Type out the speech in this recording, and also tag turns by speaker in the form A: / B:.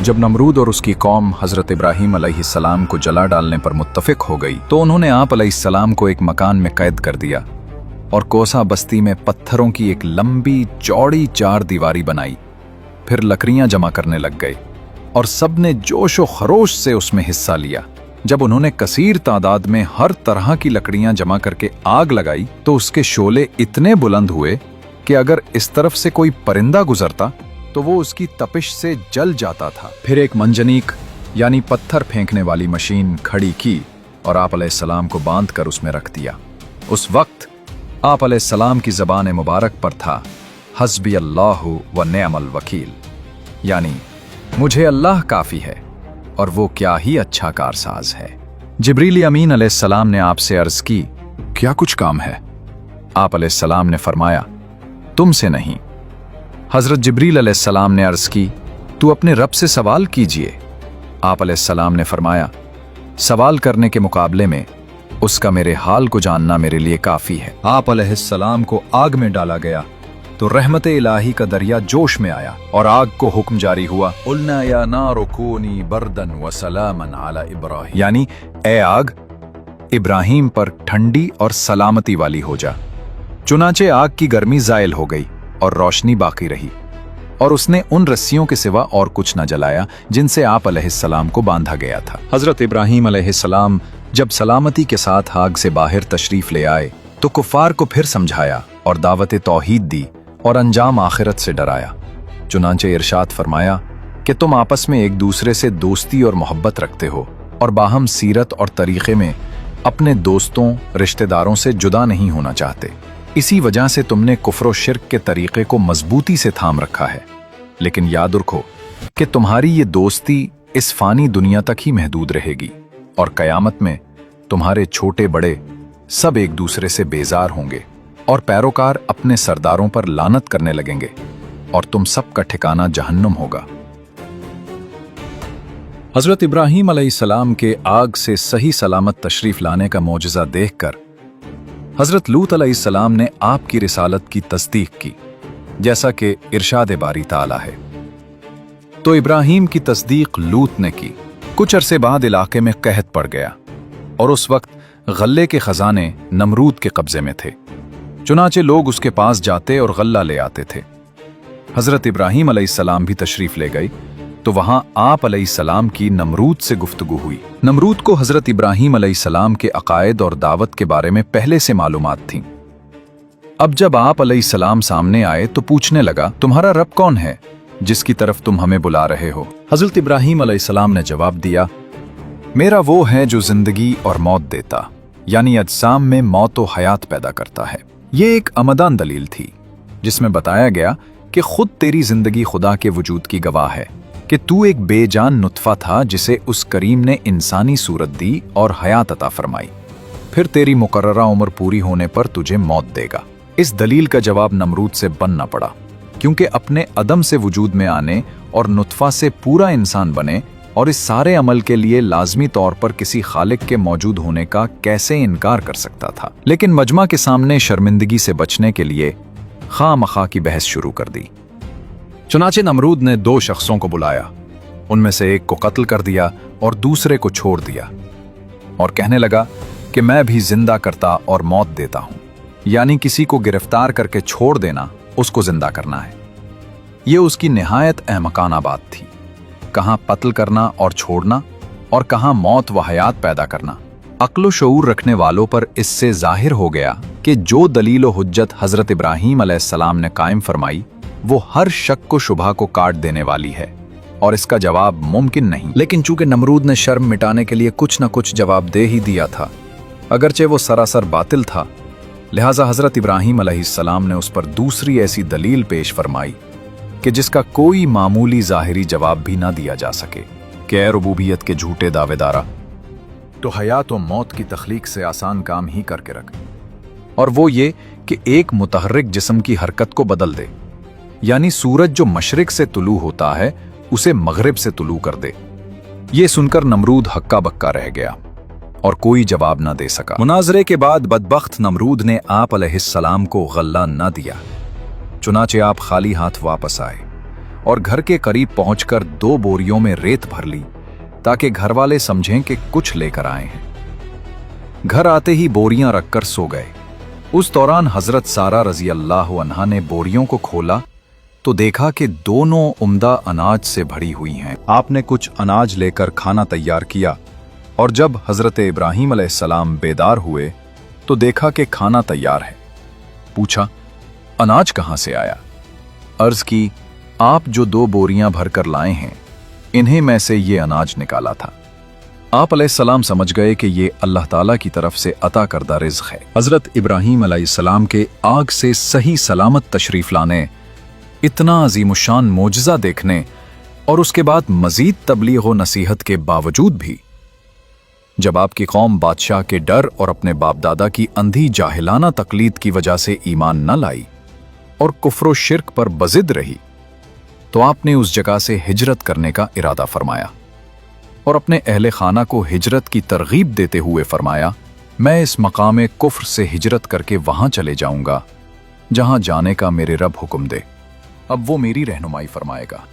A: जब नमरूद और उसकी कौम हजरत इब्राहीम अलैहिस्सलाम को जला डालने पर मुत्तफिक हो गई तो उन्होंने आप अलैहिस्सलाम को एक मकान में कैद कर दिया और कोसा बस्ती में पत्थरों की एक लंबी चौड़ी चार दीवारी बनाई। फिर लकड़ियां जमा करने लग गए और सबने जोश व खरोश से उसमें हिस्सा लिया। जब उन्होंने कसीर तादाद में हर तरह की लकड़ियां जमा करके आग लगाई तो उसके शोले इतने बुलंद हुए कि अगर इस तरफ से कोई परिंदा गुजरता तो वो उसकी तपिश से जल जाता था। फिर एक मंजनीक यानी पत्थर फेंकने वाली मशीन खड़ी की और आप अलैहिस्सलाम को बांधकर उसमें रख दिया। उस वक्त आप अलैहिस्सलाम की ज़बान मुबारक पर था हस्बी अल्लाहु व निअमल वकील, यानी मुझे अल्लाह काफ़ी है और वो क्या ही अच्छा कारसाज है। जिब्रील अमीन अलैहिस्सलाम ने आपसे अर्ज की, क्या कुछ काम है? आप अलैहिस्सलाम ने फरमाया, तुमसे नहीं। हजरत जिब्रील अलैहिस्सलाम ने अर्ज की, तू अपने रब से सवाल कीजिए। आप अलैहिस्सलाम ने फरमाया, सवाल करने के मुकाबले में उसका मेरे हाल को जानना मेरे लिए काफी है। आप अलैहिस्सलाम को आग में डाला गया तो रहमत इलाही का दरिया जोश में आया और आग को हुक्म जारी हुआ, उल्ना या नारु कूनी बर्दन व सलामन अला इब्राहीम, यानी ए आग इब्राहीम पर ठंडी और सलामती वाली हो जा। चुनाचे आग की गर्मी जायल हो गई और रोशनी बाकी रही और उसने उन रस्सियों के सिवा और कुछ न जलाया जिनसे आप अलैहिस्सलाम को बांधा गया था। हजरत इब्राहीम अलैहिस्सलाम जब सलामती के साथ आग से बाहर तशरीफ ले आए तो कुफार को फिर समझाया और दावत तौहीद दी और अंजाम आखिरत से डराया। चुनांचे इरशाद फरमाया कि तुम आपस में एक दूसरे से दोस्ती और मोहब्बत रखते हो और बाहम सीरत और तरीक़े में अपने दोस्तों रिश्तेदारों से जुदा नहीं होना चाहते। इसी वजह से तुमने कुफ्र और शिर्क के तरीक़े को मजबूती से थाम रखा है। लेकिन याद रखो कि तुम्हारी ये दोस्ती इस फानी दुनिया तक ही महदूद रहेगी और कयामत में तुम्हारे छोटे बड़े सब एक दूसरे से बेजार होंगे और पैरोकार अपने सरदारों पर लानत करने लगेंगे और तुम सब का ठिकाना जहन्नुम होगा। हजरत इब्राहीम अलैहिस्सलाम के आग से सही सलामत तशरीफ लाने का मौजज़ा देखकर हजरत लूत अलैहिस्सलाम ने आपकी रिसालत की तस्दीक की, जैसा कि इरशाद बारी ताला है। तो इब्राहीम की तस्दीक लूत ने की। कुछ अरसे बाद इलाके में कहत पड़ गया और उस वक्त गल्ले के खजाने नमरूद के कब्जे में थे। चुनाचे लोग उसके पास जाते और गल्ला ले आते थे। हजरत इब्राहीम अलैहिस्सलाम भी तशरीफ ले गए तो वहां आप अलैहिस्सलाम की नमरूद से गुफ्तगू हुई। नमरूद को हजरत इब्राहीम अलैहिस्सलाम के अकायद और दावत के बारे में पहले से मालूमात थीं। अब जब आप अलैहिस्सलाम सामने आए तो पूछने लगा, तुम्हारा रब कौन है जिसकी तरफ तुम हमें बुला रहे हो? हजरत इब्राहीम अलैहिस्सलाम ने जवाब दिया, मेरा वो है जो जिंदगी और मौत देता, यानी अजसाम में मौत व हयात पैदा करता है। ये एक अमदान दलील थी जिसमें बताया गया कि खुद तेरी जिंदगी खुदा के वजूद की गवाह है कि तू एक बेजान नुत्फा था जिसे उस करीम ने इंसानी सूरत दी और हयात अता फरमाई। फिर तेरी मुकर्ररा उम्र पूरी होने पर तुझे मौत देगा। इस दलील का जवाब नमरूद से बनना पड़ा, क्योंकि अपने अदम से वजूद में आने और नुत्फा से पूरा इंसान बने और इस सारे अमल के लिए लाजमी तौर पर किसी खालिक के मौजूद होने का कैसे इनकार कर सकता था। लेकिन मजमा के सामने शर्मिंदगी से बचने के लिए खामखा की बहस शुरू कर दी। चुनाचे नमरूद ने दो शख्सों को बुलाया, उनमें से एक को कत्ल कर दिया और दूसरे को छोड़ दिया और कहने लगा कि मैं भी जिंदा करता और मौत देता हूं, यानी किसी को गिरफ्तार करके छोड़ देना उसको जिंदा करना है। यह उसकी निहायत अहमकाना बात थी। कहां कत्ल करना और छोड़ना और कहां मौत व हयात पैदा करना। अक्ल व शऊर रखने वालों पर इससे जाहिर हो गया कि जो दलील व हुज्जत हजरत इब्राहीम अलैहिस्सलाम ने कायम फरमाई वो हर शक को शुबहा को काट देने वाली है और इसका जवाब मुमकिन नहीं। लेकिन चूंकि नमरूद ने शर्म मिटाने के लिए कुछ न कुछ जवाब दे ही दिया था, अगरचे वो सरासर बातिल था, लिहाजा हजरत इब्राहीम अलैहिस्सलाम ने उस पर दूसरी ऐसी दलील पेश फरमाई कि जिसका कोई मामूली ज़ाहिरी जवाब भी ना दिया जा सके कि ए रुबूबियत के झूठे दावेदारा, तो हयात व मौत की तख्लीक से आसान काम ही करके रख, और वो ये कि एक मुतहर्रिक जिस्म की हरकत को बदल दे, यानी सूरज जो मशरिक से तुलू होता है उसे मगरिब से तुलू कर दे। ये सुनकर नमरूद हक्का बक्का रह गया और कोई जवाब ना दे सका। मुनाजरे के बाद बदबख्त नमरूद ने आप अलैहिस्सलाम को गल्ला ना दिया, चुनाचे आप खाली हाथ वापस आए और घर के करीब पहुंचकर 2 बोरियों में रेत भर ली ताकि घर वाले समझें कि कुछ लेकर आए हैं। घर आते ही बोरियां रखकर सो गए। उस दौरान हजरत सारा रजी अल्लाह अन्हा ने बोरियों को खोला तो देखा कि दोनों उम्दा अनाज से भरी हुई हैं। आपने कुछ अनाज लेकर खाना तैयार किया और जब हजरत इब्राहीम अलैहिस्सलाम बेदार हुए तो देखा कि खाना तैयार है। पूछा, अनाज कहां से आया? अर्ज की, आप जो 2 बोरियां भरकर लाए हैं, इन्हें में से ये अनाज निकाला था। आप अलैहिस्सलाम समझ गए कि ये अल्लाह ताला की तरफ से अता करदा रिज़्क़ है। हजरत इब्राहीम अलैहिस्सलाम के आग से सही सलामत तशरीफ लाने, इतना अजीमुशान मोजज़ा देखने और उसके बाद मजीद तबलीग व नसीहत के बावजूद भी जब आपकी कौम बादशाह के डर और अपने बाप दादा की अंधी जाहिलाना तकलीद की वजह से ईमान न लाई और कुफ्र शिर्क पर बजिद रही, तो आपने उस जगह से हिजरत करने का इरादा फरमाया और अपने अहले खाना को हिजरत की तरगीब देते हुए फरमाया, मैं इस मकाम कुफ्र से हिजरत करके वहां चले जाऊंगा जहां जाने का मेरे रब हुक्म दे, अब वो मेरी रहनुमाई फरमाएगा।